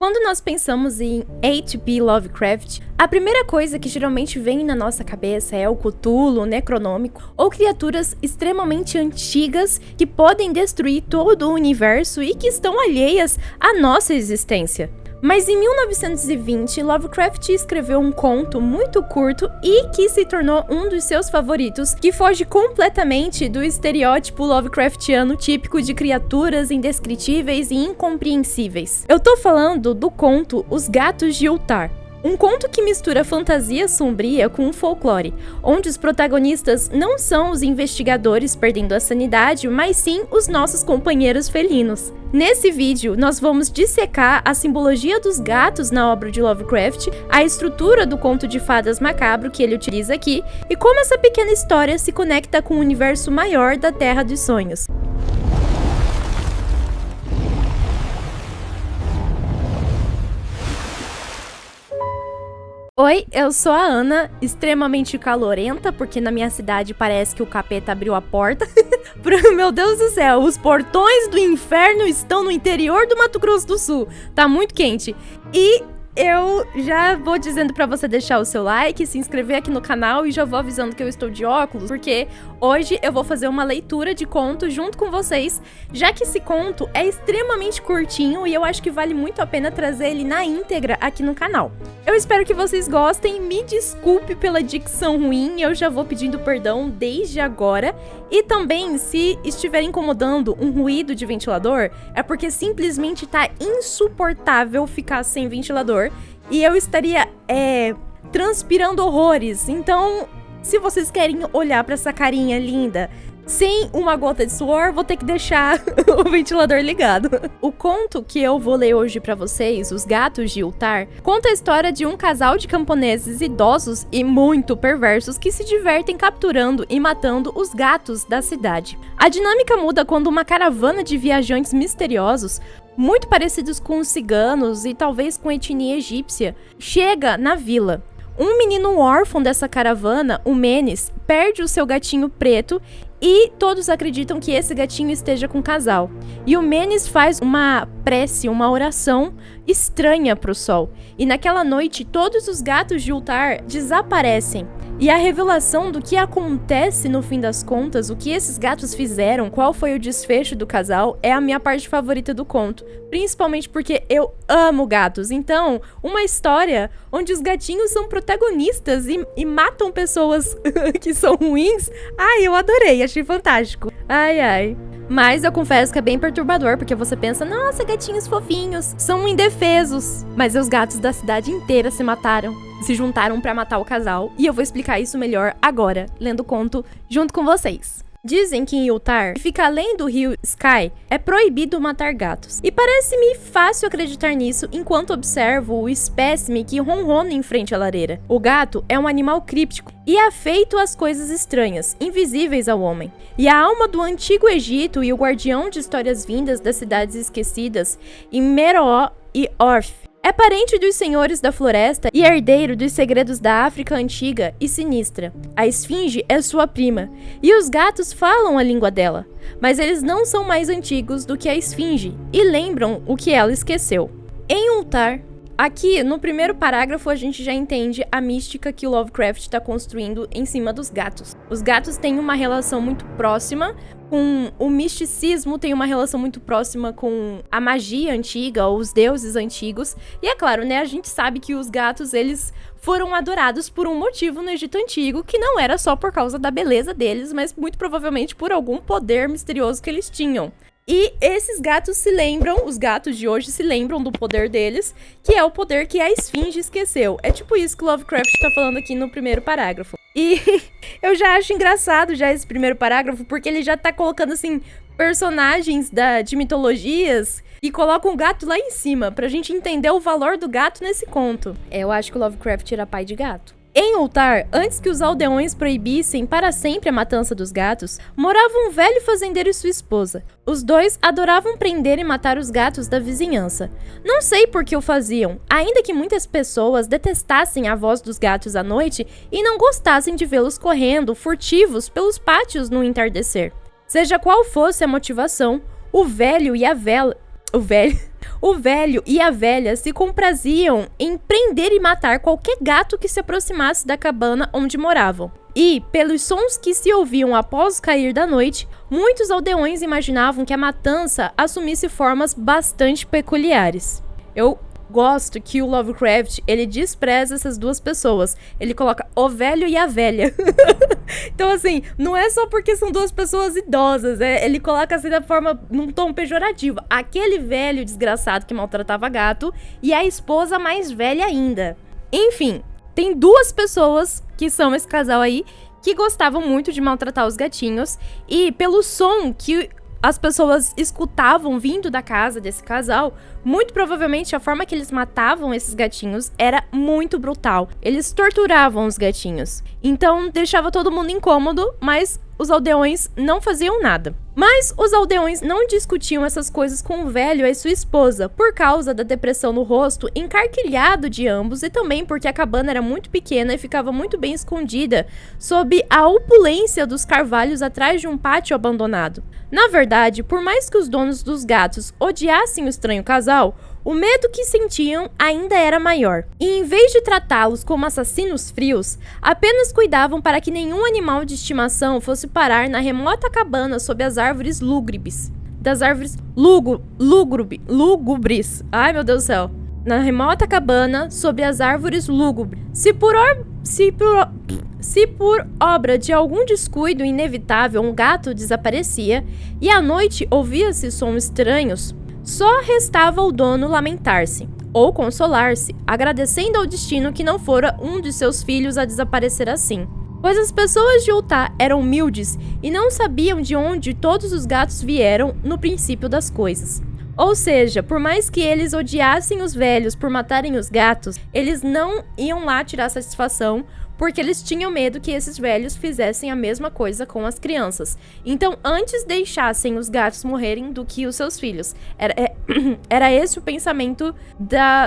Quando nós pensamos em H.P. Lovecraft, a primeira coisa que geralmente vem na nossa cabeça é o Cthulhu, Necronômico, ou criaturas extremamente antigas que podem destruir todo o universo e que estão alheias à nossa existência. Mas em 1920, Lovecraft escreveu um conto muito curto e que se tornou um dos seus favoritos, que foge completamente do estereótipo Lovecraftiano típico de criaturas indescritíveis e incompreensíveis. Eu tô falando do conto Os Gatos de Ultar. Um conto que mistura fantasia sombria com folclore, onde os protagonistas não são os investigadores perdendo a sanidade, mas sim os nossos companheiros felinos. Nesse vídeo, nós vamos dissecar a simbologia dos gatos na obra de Lovecraft, a estrutura do conto de fadas macabro que ele utiliza aqui, e como essa pequena história se conecta com o universo maior da Terra dos Sonhos. Oi, eu sou a Ana, extremamente calorenta, porque na minha cidade parece que o capeta abriu a porta. Meu Deus do céu, os portões do inferno estão no interior do Mato Grosso do Sul. Tá muito quente. E eu já vou dizendo pra você deixar o seu like, se inscrever aqui no canal e já vou avisando que eu estou de óculos, porque hoje eu vou fazer uma leitura de conto junto com vocês, já que esse conto é extremamente curtinho e eu acho que vale muito a pena trazer ele na íntegra aqui no canal. Eu espero que vocês gostem, me desculpe pela dicção ruim, eu já vou pedindo perdão desde agora. E também, se estiver incomodando um ruído de ventilador, é porque simplesmente tá insuportável ficar sem ventilador. E eu estaria, transpirando horrores. Então, se vocês querem olhar pra essa carinha linda sem uma gota de suor, vou ter que deixar o ventilador ligado. O conto que eu vou ler hoje pra vocês, Os Gatos de Ultar, conta a história de um casal de camponeses idosos e muito perversos que se divertem capturando e matando os gatos da cidade. A dinâmica muda quando uma caravana de viajantes misteriosos, muito parecidos com os ciganos e talvez com etnia egípcia, chega na vila. Um menino órfão dessa caravana, o Menes, perde o seu gatinho preto e todos acreditam que esse gatinho esteja com o casal. E o Menes faz uma prece, uma oração estranha para o sol. E naquela noite, todos os gatos de Ultar desaparecem. E a revelação do que acontece no fim das contas, o que esses gatos fizeram, qual foi o desfecho do casal, é a minha parte favorita do conto. Principalmente porque eu amo gatos. Então, uma história onde os gatinhos são protagonistas e matam pessoas que são ruins. Ai, eu adorei, achei fantástico. Ai, ai. Mas eu confesso que é bem perturbador, porque você pensa, nossa, gatinhos fofinhos, são indefesos. Mas os gatos da cidade inteira se mataram, se juntaram pra matar o casal. E eu vou explicar isso melhor agora, lendo o conto junto com vocês. Dizem que em Ultar, que fica além do rio Sky, é proibido matar gatos. E parece-me fácil acreditar nisso enquanto observo o espécime que ronrona em frente à lareira. O gato é um animal críptico e afeito às coisas estranhas, invisíveis ao homem. E a alma do antigo Egito e o guardião de histórias vindas das cidades esquecidas em Meroë e Orf. É parente dos senhores da floresta e herdeiro dos segredos da África antiga e sinistra. A esfinge é sua prima, e os gatos falam a língua dela, mas eles não são mais antigos do que a esfinge e lembram o que ela esqueceu. Em Ultar, aqui no primeiro parágrafo a gente já entende a mística que o Lovecraft está construindo em cima dos gatos. Os gatos têm uma relação muito próxima com o misticismo, tem uma relação muito próxima com a magia antiga, ou os deuses antigos. E é claro, né, a gente sabe que os gatos, eles foram adorados por um motivo no Egito Antigo, que não era só por causa da beleza deles, mas muito provavelmente por algum poder misterioso que eles tinham. E esses gatos se lembram, os gatos de hoje se lembram do poder deles, que é o poder que a esfinge esqueceu. É tipo isso que o Lovecraft tá falando aqui no primeiro parágrafo. E eu já acho engraçado já esse primeiro parágrafo, porque ele já tá colocando, assim, personagens de mitologias e coloca um gato lá em cima, pra gente entender o valor do gato nesse conto. Eu acho que o Lovecraft era pai de gato. Em Ultar, antes que os aldeões proibissem para sempre a matança dos gatos, morava um velho fazendeiro e sua esposa. Os dois adoravam prender e matar os gatos da vizinhança. Não sei por que o faziam, ainda que muitas pessoas detestassem a voz dos gatos à noite e não gostassem de vê-los correndo, furtivos, pelos pátios no entardecer. Seja qual fosse a motivação, o velho O velho e a velha se compraziam em prender e matar qualquer gato que se aproximasse da cabana onde moravam. E, pelos sons que se ouviam após o cair da noite, muitos aldeões imaginavam que a matança assumisse formas bastante peculiares. Eu gosto que o Lovecraft, ele despreza essas duas pessoas. Ele coloca o velho e a velha. Então, assim, não é só porque são duas pessoas idosas. Ele coloca assim da forma, num tom pejorativo. Aquele velho desgraçado que maltratava gato e a esposa mais velha ainda. Enfim, tem duas pessoas que são esse casal aí que gostavam muito de maltratar os gatinhos. E pelo som que as pessoas escutavam vindo da casa desse casal, muito provavelmente a forma que eles matavam esses gatinhos era muito brutal. Eles torturavam os gatinhos. Então deixava todo mundo incômodo, mas os aldeões não faziam nada. Mas os aldeões não discutiam essas coisas com o velho e sua esposa, por causa da depressão no rosto encarquilhado de ambos e também porque a cabana era muito pequena e ficava muito bem escondida sob a opulência dos carvalhos atrás de um pátio abandonado. Na verdade, por mais que os donos dos gatos odiassem o estranho casal, o medo que sentiam ainda era maior. E em vez de tratá-los como assassinos frios, apenas cuidavam para que nenhum animal de estimação fosse parar na remota cabana sob as árvores lúgubres. Das árvores lúgubres. Ai, meu Deus do céu. Na remota cabana sob as árvores lúgubres. Se por obra de algum descuido inevitável um gato desaparecia e à noite ouvia-se sons estranhos, só restava ao dono lamentar-se, ou consolar-se, agradecendo ao destino que não fora um de seus filhos a desaparecer assim. Pois as pessoas de Utah eram humildes e não sabiam de onde todos os gatos vieram no princípio das coisas. Ou seja, por mais que eles odiassem os velhos por matarem os gatos, eles não iam lá tirar satisfação, porque eles tinham medo que esses velhos fizessem a mesma coisa com as crianças. Então, antes deixassem os gatos morrerem do que os seus filhos. Era esse o pensamento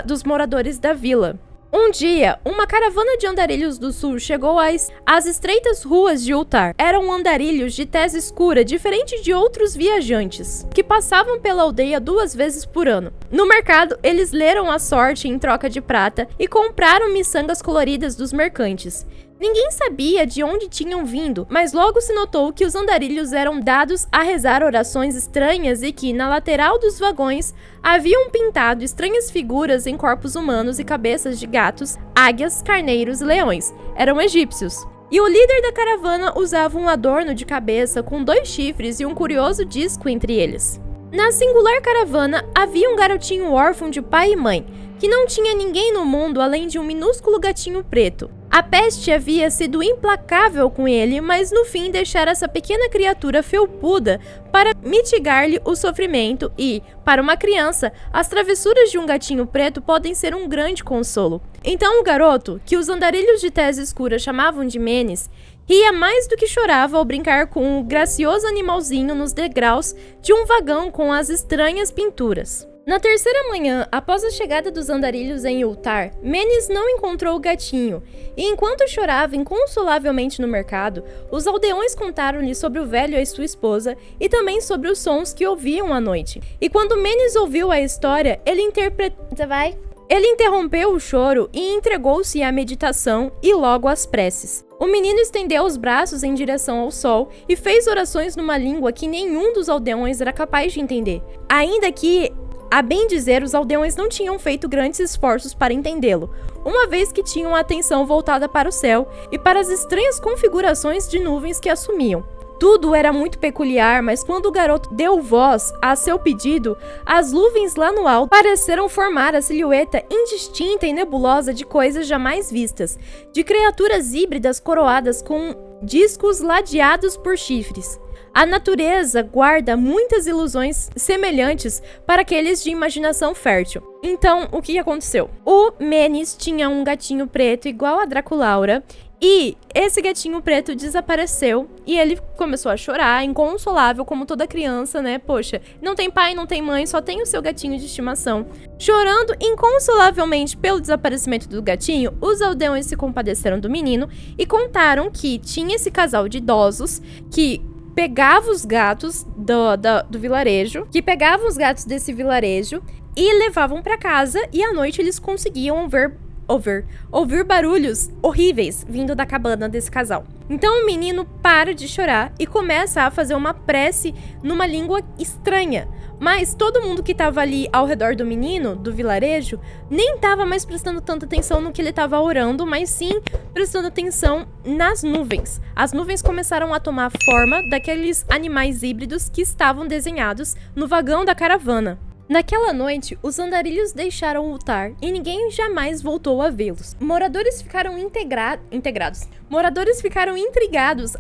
dos moradores da vila. Um dia, uma caravana de andarilhos do sul chegou às estreitas ruas de Utah. Eram andarilhos de tez escura, diferente de outros viajantes, que passavam pela aldeia 2 vezes por ano. No mercado, eles leram a sorte em troca de prata e compraram miçangas coloridas dos mercantes. Ninguém sabia de onde tinham vindo, mas logo se notou que os andarilhos eram dados a rezar orações estranhas e que, na lateral dos vagões, haviam pintado estranhas figuras em corpos humanos e cabeças de gatos, águias, carneiros e leões. Eram egípcios. E o líder da caravana usava um adorno de cabeça com 2 chifres e um curioso disco entre eles. Na singular caravana, havia um garotinho órfão de pai e mãe, que não tinha ninguém no mundo além de um minúsculo gatinho preto. A peste havia sido implacável com ele, mas no fim deixara essa pequena criatura felpuda para mitigar-lhe o sofrimento e, para uma criança, as travessuras de um gatinho preto podem ser um grande consolo. Então o garoto, que os andarilhos de tez escura chamavam de Menes, ria mais do que chorava ao brincar com o gracioso animalzinho nos degraus de um vagão com as estranhas pinturas. Na terceira manhã, após a chegada dos andarilhos em Utah, Menes não encontrou o gatinho, e enquanto chorava inconsolavelmente no mercado, os aldeões contaram-lhe sobre o velho e sua esposa, e também sobre os sons que ouviam à noite. E quando Menes ouviu a história, ele interrompeu o choro e entregou-se à meditação e logo às preces. O menino estendeu os braços em direção ao sol e fez orações numa língua que nenhum dos aldeões era capaz de entender, ainda que, a bem dizer, os aldeões não tinham feito grandes esforços para entendê-lo, uma vez que tinham a atenção voltada para o céu e para as estranhas configurações de nuvens que assumiam. Tudo era muito peculiar, mas quando o garoto deu voz a seu pedido, as nuvens lá no alto pareceram formar a silhueta indistinta e nebulosa de coisas jamais vistas, de criaturas híbridas coroadas com discos ladeados por chifres. A natureza guarda muitas ilusões semelhantes para aqueles de imaginação fértil. Então, o que aconteceu? O Menes tinha um gatinho preto igual a Draculaura, e esse gatinho preto desapareceu e ele começou a chorar, inconsolável como toda criança, né? Poxa, não tem pai, não tem mãe, só tem o seu gatinho de estimação. Chorando inconsolavelmente pelo desaparecimento do gatinho, os aldeões se compadeceram do menino e contaram que tinha esse casal de idosos que pegava os gatos do vilarejo, que pegavam os gatos desse vilarejo e levavam pra casa, e à noite eles conseguiam ouvir barulhos horríveis vindo da cabana desse casal. Então o menino para de chorar e começa a fazer uma prece numa língua estranha. Mas todo mundo que estava ali ao redor do menino, do vilarejo, nem estava mais prestando tanta atenção no que ele estava orando, mas sim prestando atenção nas nuvens. As nuvens começaram a tomar forma daqueles animais híbridos que estavam desenhados no vagão da caravana. Naquela noite, os andarilhos deixaram o Tar e ninguém jamais voltou a vê-los. Moradores ficaram intrigados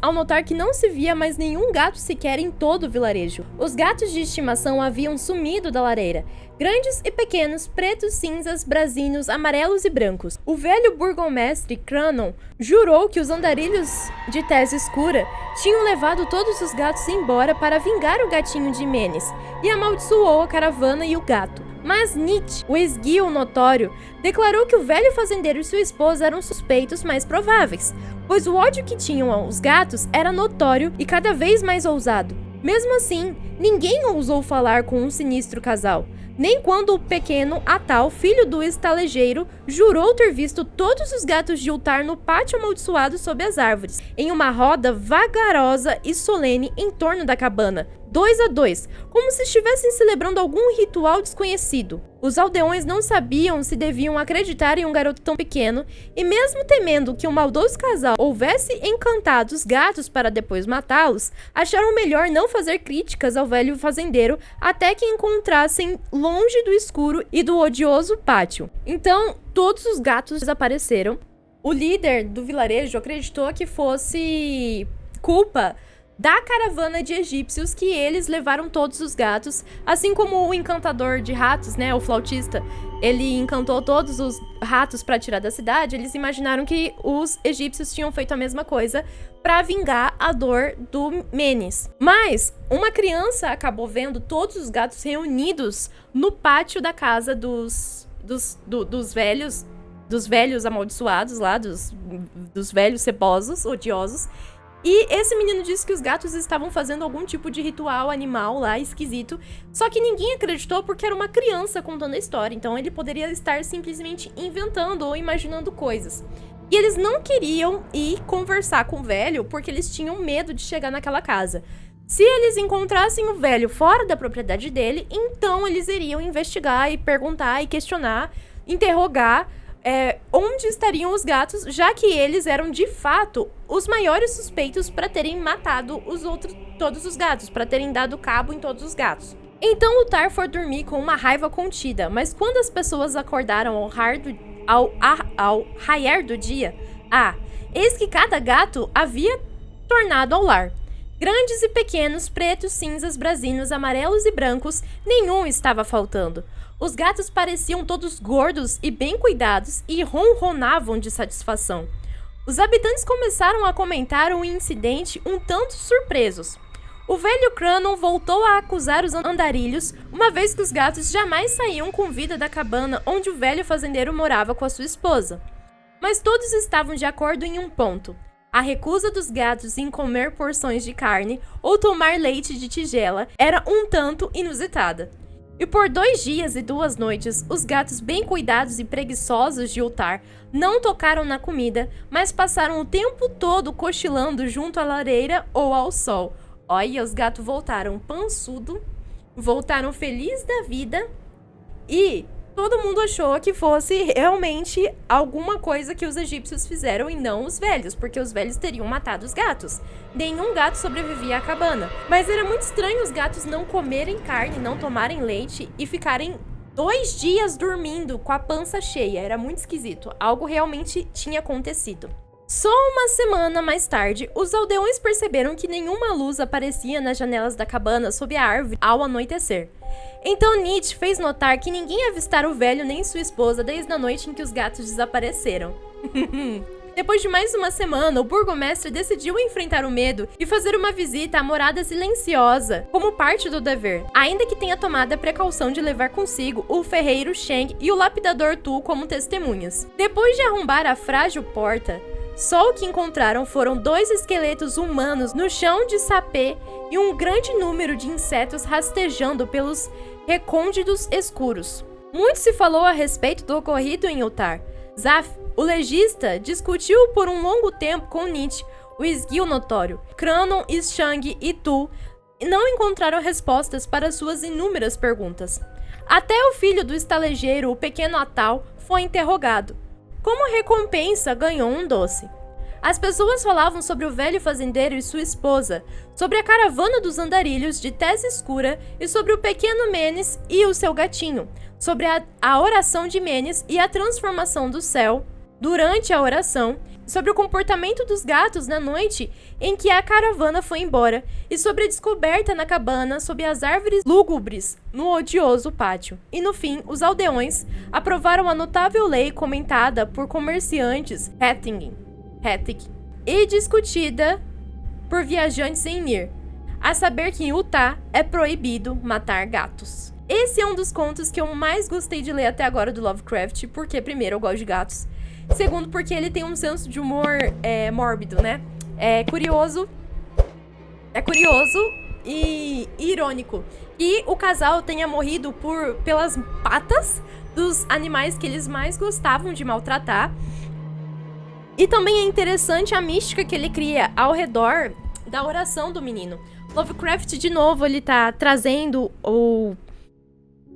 ao notar que não se via mais nenhum gato sequer em todo o vilarejo. Os gatos de estimação haviam sumido da lareira. Grandes e pequenos, pretos, cinzas, brasinos, amarelos e brancos. O velho burgomestre Cranon jurou que os andarilhos de tez escura tinham levado todos os gatos embora para vingar o gatinho de Menes e amaldiçoou a caravana e o gato. Mas Nietzsche, o esguio notório, declarou que o velho fazendeiro e sua esposa eram suspeitos mais prováveis, pois o ódio que tinham aos gatos era notório e cada vez mais ousado. Mesmo assim, ninguém ousou falar com um sinistro casal, nem quando o pequeno Atal, filho do estalejeiro, jurou ter visto todos os gatos de Ultar no pátio amaldiçoado sob as árvores, em uma roda vagarosa e solene em torno da cabana, 2 a 2, como se estivessem celebrando algum ritual desconhecido. Os aldeões não sabiam se deviam acreditar em um garoto tão pequeno, e mesmo temendo que o maldoso casal houvesse encantado os gatos para depois matá-los, acharam melhor não fazer críticas ao velho fazendeiro até que encontrassem longe do escuro e do odioso pátio. Então, todos os gatos desapareceram. O líder do vilarejo acreditou que fosse culpa da caravana de egípcios, que eles levaram todos os gatos, assim como o encantador de ratos, né, o flautista, ele encantou todos os ratos para tirar da cidade. Eles imaginaram que os egípcios tinham feito a mesma coisa para vingar a dor do Menes. Mas uma criança acabou vendo todos os gatos reunidos no pátio da casa dos velhos amaldiçoados lá, dos velhos cebosos, odiosos. E esse menino disse que os gatos estavam fazendo algum tipo de ritual animal lá, esquisito. Só que ninguém acreditou porque era uma criança contando a história. Então ele poderia estar simplesmente inventando ou imaginando coisas. E eles não queriam ir conversar com o velho porque eles tinham medo de chegar naquela casa. Se eles encontrassem o velho fora da propriedade dele, então eles iriam investigar e perguntar e questionar, interrogar onde estariam os gatos, já que eles eram de fato os maiores suspeitos para terem matado todos os gatos, para terem dado cabo em todos os gatos. Então o Tar foi dormir com uma raiva contida, mas quando as pessoas acordaram ao raiar do dia, eis que cada gato havia tornado ao lar. Grandes e pequenos, pretos, cinzas, brasinos, amarelos e brancos, nenhum estava faltando. Os gatos pareciam todos gordos e bem cuidados e ronronavam de satisfação. Os habitantes começaram a comentar o incidente um tanto surpresos. O velho Cranon voltou a acusar os andarilhos, uma vez que os gatos jamais saíam com vida da cabana onde o velho fazendeiro morava com a sua esposa. Mas todos estavam de acordo em um ponto. A recusa dos gatos em comer porções de carne ou tomar leite de tigela era um tanto inusitada. E por 2 dias e 2 noites, os gatos bem cuidados e preguiçosos de Ultar não tocaram na comida, mas passaram o tempo todo cochilando junto à lareira ou ao sol. Olha, os gatos voltaram pançudo, voltaram felizes da vida e todo mundo achou que fosse realmente alguma coisa que os egípcios fizeram e não os velhos, porque os velhos teriam matado os gatos. Nenhum gato sobrevivia à cabana. Mas era muito estranho os gatos não comerem carne, não tomarem leite e ficarem 2 dias dormindo com a pança cheia. Era muito esquisito. Algo realmente tinha acontecido. Só uma semana mais tarde, os aldeões perceberam que nenhuma luz aparecia nas janelas da cabana sob a árvore ao anoitecer. Então Nietzsche fez notar que ninguém avistara o velho nem sua esposa desde a noite em que os gatos desapareceram. Depois de mais uma semana, o burgomestre decidiu enfrentar o medo e fazer uma visita à morada silenciosa, como parte do dever, ainda que tenha tomado a precaução de levar consigo o ferreiro Sheng e o lapidador Tu como testemunhas. Depois de arrombar a frágil porta, Só o que encontraram foram 2 esqueletos humanos no chão de sapê e um grande número de insetos rastejando pelos recônditos escuros. Muito se falou a respeito do ocorrido em Uttar. Zaf, o legista, discutiu por um longo tempo com Nietzsche, o esguio notório. Cranon, Shang e Tu não encontraram respostas para suas inúmeras perguntas. Até o filho do estalejeiro, o pequeno Atal, foi interrogado. Como recompensa, ganhou um doce. As pessoas falavam sobre o velho fazendeiro e sua esposa, sobre a caravana dos andarilhos de tez escura e sobre o pequeno Menes e o seu gatinho, sobre a oração de Menes e a transformação do céu durante a oração, sobre o comportamento dos gatos na noite em que a caravana foi embora e sobre a descoberta na cabana sob as árvores lúgubres no odioso pátio. E no fim, os aldeões aprovaram a notável lei comentada por comerciantes Hattingen e discutida por viajantes em Nir, a saber que em Utah é proibido matar gatos. Esse é um dos contos que eu mais gostei de ler até agora do Lovecraft, porque primeiro eu gosto de gatos, segundo porque ele tem um senso de humor mórbido, né? É curioso e irônico. E o casal tenha morrido pelas patas dos animais que eles mais gostavam de maltratar. E também é interessante a mística que ele cria ao redor da oração do menino. Lovecraft, de novo, ele tá trazendo o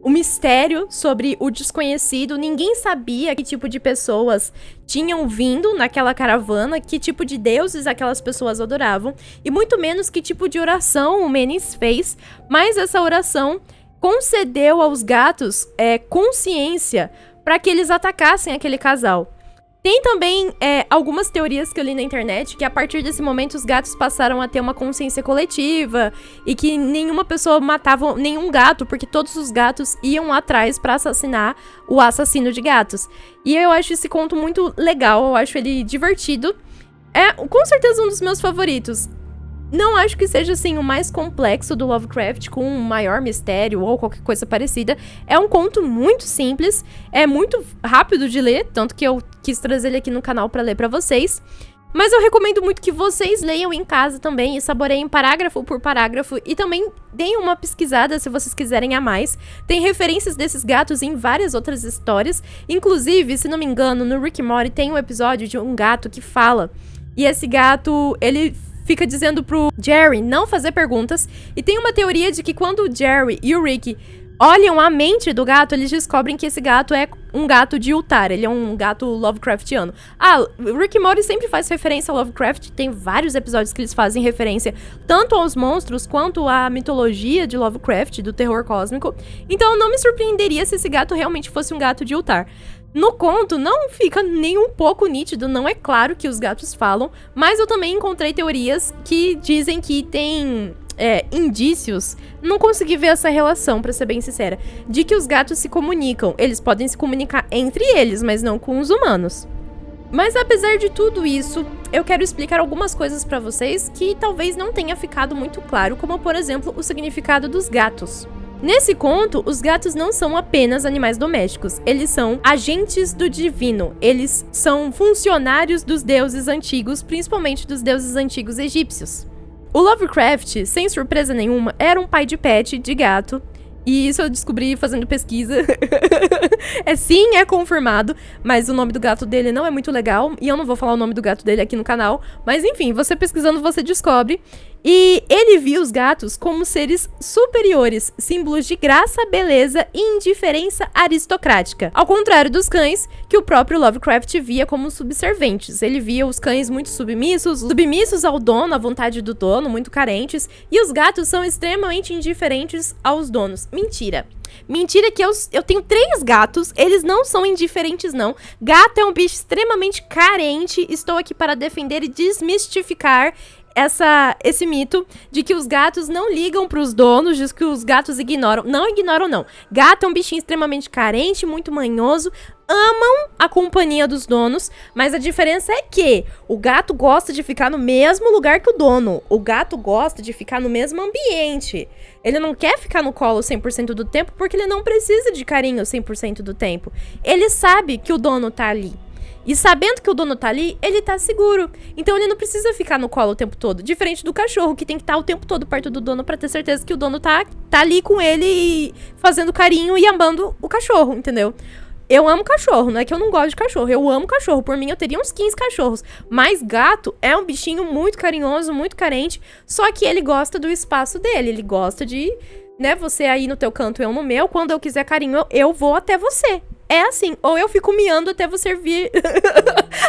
mistério sobre o desconhecido. Ninguém sabia que tipo de pessoas tinham vindo naquela caravana, que tipo de deuses aquelas pessoas adoravam, e muito menos que tipo de oração o Menes fez, mas essa oração concedeu aos gatos consciência para que eles atacassem aquele casal. Tem também algumas teorias que eu li na internet que a partir desse momento os gatos passaram a ter uma consciência coletiva e que nenhuma pessoa matava nenhum gato, porque todos os gatos iam atrás pra assassinar o assassino de gatos. E eu acho esse conto muito legal, eu acho ele divertido. É com certeza um dos meus favoritos. Não acho que seja, assim, o mais complexo do Lovecraft, com um maior mistério ou qualquer coisa parecida. É um conto muito simples, é muito rápido de ler, tanto que eu quis trazer ele aqui no canal pra ler pra vocês. Mas eu recomendo muito que vocês leiam em casa também e saboreiem parágrafo por parágrafo. E também deem uma pesquisada se vocês quiserem a mais. Tem referências desses gatos em várias outras histórias. Inclusive, se não me engano, no Rick and Morty tem um episódio de um gato que fala. E esse gato, ele fica dizendo pro Jerry não fazer perguntas. E tem uma teoria de que quando o Jerry e o Rick olham a mente do gato, eles descobrem que esse gato é um gato de Uttar. Ele é um gato Lovecraftiano. O Rick and Morty sempre faz referência a Lovecraft. Tem vários episódios que eles fazem referência tanto aos monstros quanto à mitologia de Lovecraft, do terror cósmico. Então não me surpreenderia se esse gato realmente fosse um gato de Uttar. No conto, não fica nem um pouco nítido, não é claro que os gatos falam, mas eu também encontrei teorias que dizem que tem indícios, não consegui ver essa relação, pra ser bem sincera, de que os gatos se comunicam. Eles podem se comunicar entre eles, mas não com os humanos. Mas apesar de tudo isso, eu quero explicar algumas coisas pra vocês que talvez não tenha ficado muito claro, como por exemplo, o significado dos gatos. Nesse conto, os gatos não são apenas animais domésticos, eles são agentes do divino, eles são funcionários dos deuses antigos, principalmente dos deuses antigos egípcios. O Lovecraft, sem surpresa nenhuma, era um pai de pet, de gato, e isso eu descobri fazendo pesquisa. Sim, é confirmado, mas o nome do gato dele não é muito legal, e eu não vou falar o nome do gato dele aqui no canal, mas enfim, você pesquisando você descobre. E ele via os gatos como seres superiores, símbolos de graça, beleza e indiferença aristocrática. Ao contrário dos cães, que o próprio Lovecraft via como subserventes. Ele via os cães muito submissos ao dono, à vontade do dono, muito carentes. E os gatos são extremamente indiferentes aos donos. Mentira. Mentira que eu tenho 3 gatos, eles não são indiferentes não. Gato é um bicho extremamente carente, estou aqui para defender e desmistificar esse mito de que os gatos não ligam pros donos, diz que os gatos ignoram. Não ignoram, não. Gato é um bichinho extremamente carente, muito manhoso, amam a companhia dos donos, mas a diferença é que o gato gosta de ficar no mesmo lugar que o dono. O gato gosta de ficar no mesmo ambiente. Ele não quer ficar no colo 100% do tempo porque ele não precisa de carinho 100% do tempo. Ele sabe que o dono tá ali. E sabendo que o dono tá ali, ele tá seguro. Então ele não precisa ficar no colo o tempo todo. Diferente do cachorro, que tem que estar o tempo todo perto do dono pra ter certeza que o dono tá ali com ele e fazendo carinho e amando o cachorro, entendeu? Eu amo cachorro, não é que eu não gosto de cachorro. Eu amo cachorro. Por mim, eu teria uns 15 cachorros. Mas gato é um bichinho muito carinhoso, muito carente. Só que ele gosta do espaço dele. Ele gosta de, né, você aí no teu canto, eu no meu. Quando eu quiser carinho, eu vou até você. É assim. Ou eu fico miando até você vir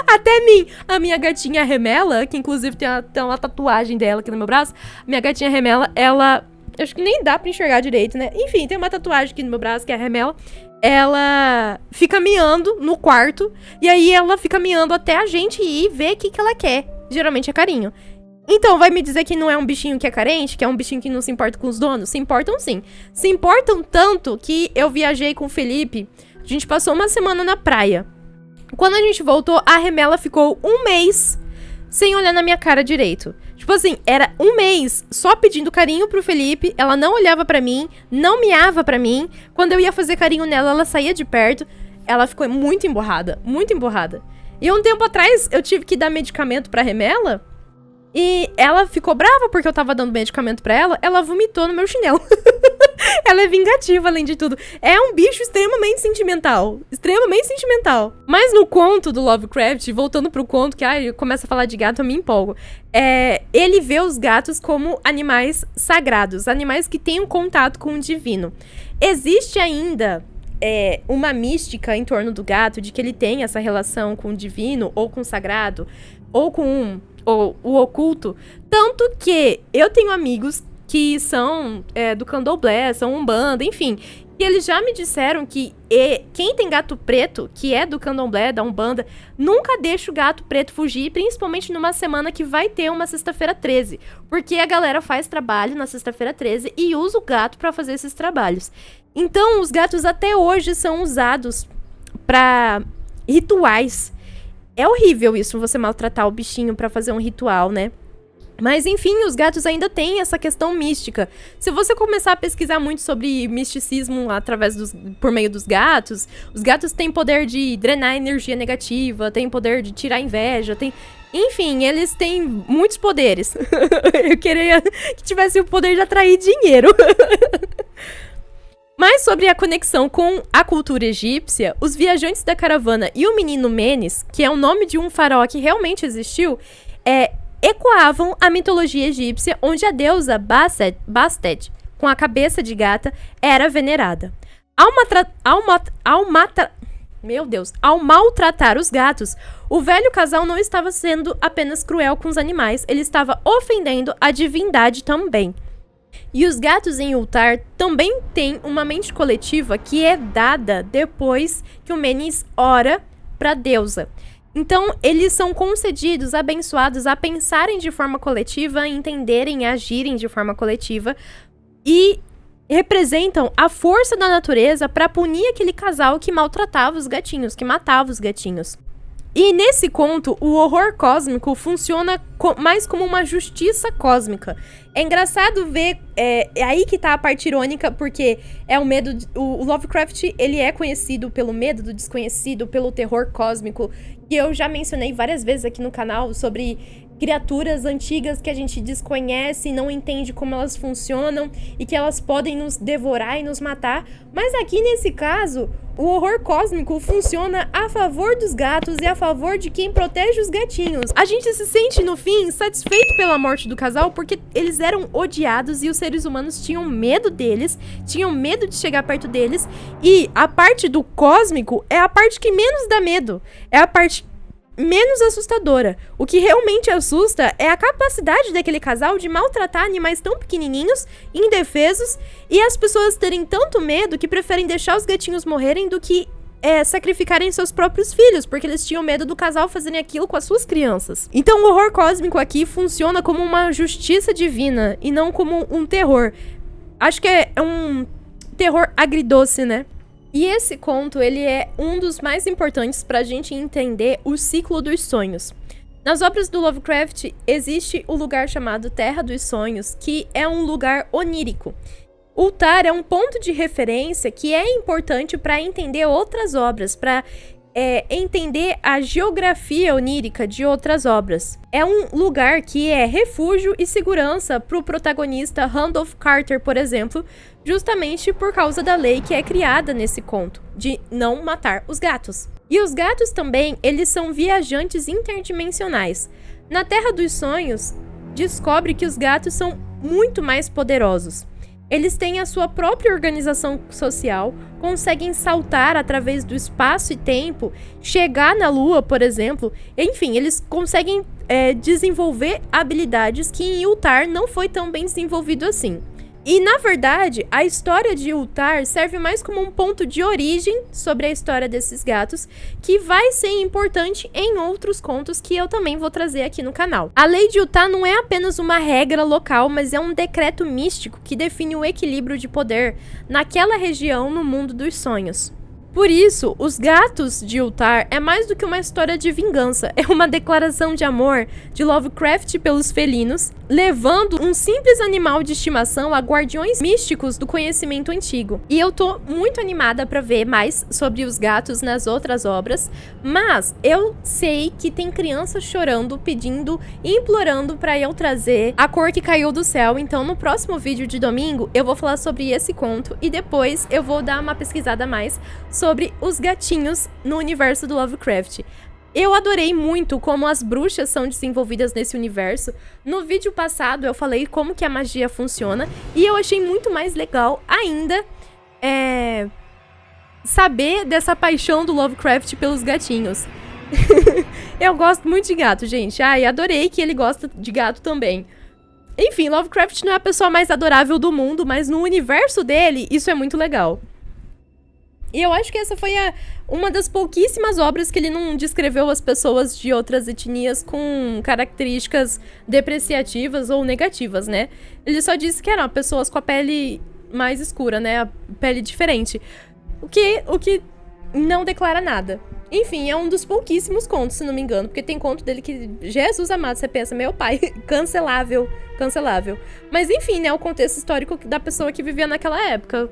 até mim. A minha gatinha Remela, que inclusive tem uma tatuagem dela aqui no meu braço. Minha gatinha Remela, ela... acho que nem dá pra enxergar direito, né? Enfim, tem uma tatuagem aqui no meu braço, que é a Remela. Ela fica miando no quarto. E aí ela fica miando até a gente ir ver o que ela quer. Geralmente é carinho. Então, vai me dizer que não é um bichinho que é carente? Que é um bichinho que não se importa com os donos? Se importam sim. Se importam tanto que eu viajei com o Felipe. A gente passou uma semana na praia. Quando a gente voltou, a Remela ficou um mês sem olhar na minha cara direito. Tipo assim, era um mês só pedindo carinho pro Felipe. Ela não olhava pra mim, não miava pra mim. Quando eu ia fazer carinho nela, ela saía de perto. Ela ficou muito emburrada, muito emburrada. E um tempo atrás, eu tive que dar medicamento pra Remela. E ela ficou brava porque eu tava dando medicamento pra ela. Ela vomitou no meu chinelo. Ela é vingativa, além de tudo. É um bicho extremamente sentimental. Extremamente sentimental. Mas no conto do Lovecraft, voltando pro conto, que começa a falar de gato, eu me empolgo. Ele vê os gatos como animais sagrados. Animais que têm um contato com o divino. Existe ainda uma mística em torno do gato, de que ele tem essa relação com o divino, ou com o sagrado, ou com o oculto. Tanto que eu tenho amigos que são do candomblé, são umbanda, enfim. E eles já me disseram que quem tem gato preto, que é do candomblé, da umbanda, nunca deixa o gato preto fugir, principalmente numa semana que vai ter uma sexta-feira 13. Porque a galera faz trabalho na sexta-feira 13 e usa o gato pra fazer esses trabalhos. Então, os gatos até hoje são usados pra rituais. É horrível isso, você maltratar o bichinho pra fazer um ritual, né? Mas, enfim, os gatos ainda têm essa questão mística. Se você começar a pesquisar muito sobre misticismo por meio dos gatos, os gatos têm poder de drenar energia negativa, têm poder de tirar inveja, enfim, eles têm muitos poderes. Eu queria que tivesse o poder de atrair dinheiro. Mas sobre a conexão com a cultura egípcia, os viajantes da caravana e o menino Menes, que é o nome de um faraó que realmente existiu, ecoavam a mitologia egípcia, onde a deusa Bastet, com a cabeça de gata, era venerada. Ao maltratar os gatos, o velho casal não estava sendo apenas cruel com os animais, ele estava ofendendo a divindade também. E os gatos em Ultar também têm uma mente coletiva que é dada depois que o Menes ora para a deusa. Então, eles são concedidos, abençoados a pensarem de forma coletiva, a entenderem e agirem de forma coletiva e representam a força da natureza para punir aquele casal que maltratava os gatinhos, que matava os gatinhos. E nesse conto, o horror cósmico funciona mais como uma justiça cósmica. É engraçado ver, é aí que tá a parte irônica, porque é o medo... O Lovecraft, ele é conhecido pelo medo do desconhecido, pelo terror cósmico, que eu já mencionei várias vezes aqui no canal sobre criaturas antigas que a gente desconhece e não entende como elas funcionam e que elas podem nos devorar e nos matar. Mas aqui nesse caso, o horror cósmico funciona a favor dos gatos e a favor de quem protege os gatinhos. A gente se sente, no fim, satisfeito pela morte do casal porque eles eram odiados e os seres humanos tinham medo deles, tinham medo de chegar perto deles. E a parte do cósmico é a parte que menos dá medo, é a parte menos assustadora. O que realmente assusta é a capacidade daquele casal de maltratar animais tão pequenininhos, indefesos, e as pessoas terem tanto medo que preferem deixar os gatinhos morrerem do que sacrificarem seus próprios filhos, porque eles tinham medo do casal fazerem aquilo com as suas crianças. Então o horror cósmico aqui funciona como uma justiça divina e não como um terror. Acho que é um terror agridoce, né? E esse conto, ele é um dos mais importantes pra gente entender o ciclo dos sonhos. Nas obras do Lovecraft, existe o lugar chamado Terra dos Sonhos, que é um lugar onírico. Ultar é um ponto de referência que é importante para entender outras obras, para entender a geografia onírica de outras obras. É um lugar que é refúgio e segurança para o protagonista Randolph Carter, por exemplo, justamente por causa da lei que é criada nesse conto, de não matar os gatos. E os gatos também, eles são viajantes interdimensionais. Na Terra dos Sonhos, descobre que os gatos são muito mais poderosos. Eles têm a sua própria organização social, conseguem saltar através do espaço e tempo, chegar na Lua, por exemplo. Enfim, eles conseguem desenvolver habilidades que em Ultar não foi tão bem desenvolvido assim. E, na verdade, a história de Ultar serve mais como um ponto de origem sobre a história desses gatos, que vai ser importante em outros contos que eu também vou trazer aqui no canal. A lei de Ultar não é apenas uma regra local, mas é um decreto místico que define o equilíbrio de poder naquela região no mundo dos sonhos. Por isso, Os Gatos de Ultar é mais do que uma história de vingança, é uma declaração de amor de Lovecraft pelos felinos, levando um simples animal de estimação a guardiões místicos do conhecimento antigo. E eu tô muito animada pra ver mais sobre os gatos nas outras obras, mas eu sei que tem crianças chorando, pedindo e implorando pra eu trazer A Cor que Caiu do Céu, então no próximo vídeo de domingo eu vou falar sobre esse conto e depois eu vou dar uma pesquisada a mais sobre os gatinhos no universo do Lovecraft. Eu adorei muito como as bruxas são desenvolvidas nesse universo. No vídeo passado eu falei como que a magia funciona e eu achei muito mais legal ainda saber dessa paixão do Lovecraft pelos gatinhos. Eu gosto muito de gato, gente. Ai, adorei que ele gosta de gato também. Enfim, Lovecraft não é a pessoa mais adorável do mundo, mas no universo dele isso é muito legal. E eu acho que essa foi uma das pouquíssimas obras que ele não descreveu as pessoas de outras etnias com características depreciativas ou negativas, né? Ele só disse que eram pessoas com a pele mais escura, né? A pele diferente. O que não declara nada. Enfim, é um dos pouquíssimos contos, se não me engano. Porque tem conto dele que, Jesus amado, você pensa, meu pai, cancelável. Mas enfim, né? O contexto histórico da pessoa que vivia naquela época.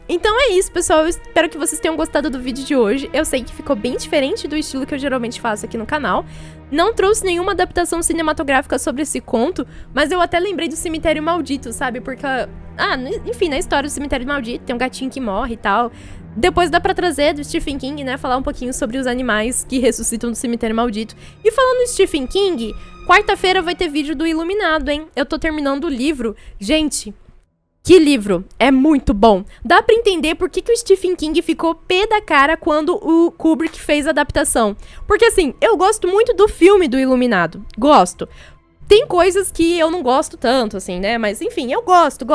Então é isso, pessoal, eu espero que vocês tenham gostado do vídeo de hoje. Eu sei que ficou bem diferente do estilo que eu geralmente faço aqui no canal. Não trouxe nenhuma adaptação cinematográfica sobre esse conto, mas eu até lembrei do Cemitério Maldito, sabe? Porque, enfim, na história do Cemitério Maldito tem um gatinho que morre e tal. Depois dá pra trazer do Stephen King, né, falar um pouquinho sobre os animais que ressuscitam no Cemitério Maldito. E falando em Stephen King, quarta-feira vai ter vídeo do Iluminado, hein? Eu tô terminando o livro. Gente, que livro! É muito bom! Dá pra entender por que o Stephen King ficou pé da cara quando o Kubrick fez a adaptação. Porque assim, eu gosto muito do filme do Iluminado. Gosto. Tem coisas que eu não gosto tanto, assim, né? Mas enfim, eu gosto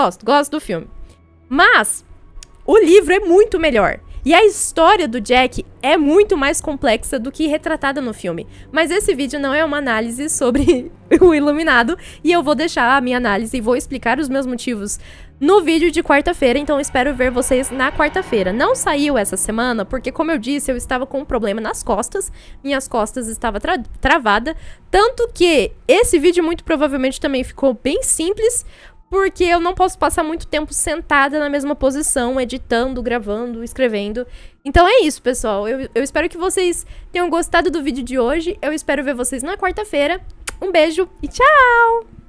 do filme. Mas o livro é muito melhor. E a história do Jack é muito mais complexa do que retratada no filme. Mas esse vídeo não é uma análise sobre o Iluminado. E eu vou deixar a minha análise e vou explicar os meus motivos no vídeo de quarta-feira. Então eu espero ver vocês na quarta-feira. Não saiu essa semana porque, como eu disse, eu estava com um problema nas costas. Minhas costas estavam travadas. Tanto que esse vídeo muito provavelmente também ficou bem simples, porque eu não posso passar muito tempo sentada na mesma posição, editando, gravando, escrevendo. Então é isso, pessoal. Eu espero que vocês tenham gostado do vídeo de hoje. Eu espero ver vocês na quarta-feira. Um beijo e tchau!